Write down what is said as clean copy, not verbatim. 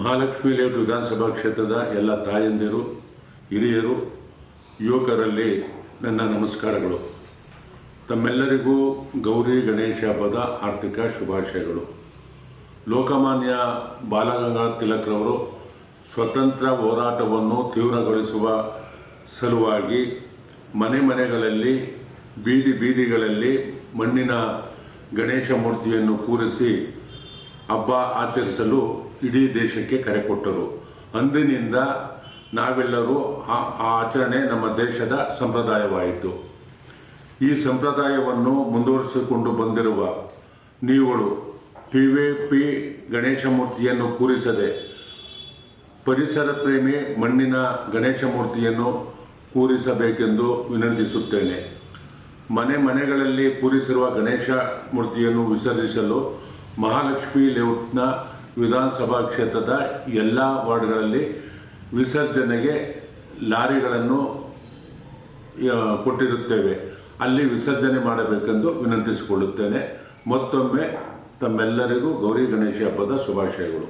Mahalakshmi layout ವಿಧಾನಸಭಾ ಕ್ಷೇತ್ರದ ಎಲ್ಲ ತಾಯಂದಿರು, ಹಿರಿಯರು, ಯುವಕರಲ್ಲಿ ನನ್ನ ನಮಸ್ಕಾರಗಳು. ತಮ್ಮೆಲ್ಲರಿಗೂ ಗೌರಿ ಗಣೇಶ ಹಬ್ಬದ ಆರ್ಥಿಕ ಶುಭಾಶಯಗಳು. ಲೋಕಮಾನ್ಯ ಬಾಲಗಂಗಾಧರ ತಿಲಕ್ರವರು ಸ್ವತಂತ್ರ ಹೋರಾಟವನ್ನು ತೀವ್ರಗೊಳಿಸುವ ಸಲುವಾಗಿ ಮನೆಗಳಲ್ಲಿ, ಬೀದಿಗಳಲ್ಲಿ ಮಣ್ಣಿನ ಗಣೇಶ ಮೂರ್ತಿಯನ್ನು ಕೂರಿಸಿ ಹಬ್ಬ ಆಚರಿಸಲು ಇಡೀ ದೇಶಕ್ಕೆ ಕರೆ ಕೊಟ್ಟರು. ಅಂದಿನಿಂದ ನಾವೆಲ್ಲರೂ ಆ ಆಚರಣೆ ನಮ್ಮ ದೇಶದ ಸಂಪ್ರದಾಯವಾಯಿತು. ಈ ಸಂಪ್ರದಾಯವನ್ನು ಮುಂದುವರಿಸಿಕೊಂಡು ಬಂದಿರುವ ನೀವುಗಳು PVP ಗಣೇಶ ಮೂರ್ತಿಯನ್ನು ಕೂರಿಸದೆ ಪರಿಸರ ಪ್ರೇಮಿ ಮಣ್ಣಿನ ಗಣೇಶ ಮೂರ್ತಿಯನ್ನು ಕೂರಿಸಬೇಕೆಂದು ವಿನಂತಿಸುತ್ತೇನೆ. ಮನೆಗಳಲ್ಲಿ ಕೂರಿಸಿರುವ ಗಣೇಶ ಮೂರ್ತಿಯನ್ನು ವಿಸರ್ಜಿಸಲು ಮಹಾಲಕ್ಷ್ಮಿ ಲೇಔಟ್ನ ವಿಧಾನಸಭಾ ಕ್ಷೇತ್ರದ ಎಲ್ಲ ವಾರ್ಡ್ಗಳಲ್ಲಿ ವಿಸರ್ಜನೆಗೆ ಲಾರಿಗಳನ್ನು ಕೊಟ್ಟಿರುತ್ತೇವೆ. ಅಲ್ಲಿ ವಿಸರ್ಜನೆ ಮಾಡಬೇಕೆಂದು ವಿನಂತಿಸಿಕೊಳ್ಳುತ್ತೇನೆ. ಮತ್ತೊಮ್ಮೆ ತಮ್ಮೆಲ್ಲರಿಗೂ ಗೌರಿ ಗಣೇಶ ಹಬ್ಬದ ಶುಭಾಶಯಗಳು.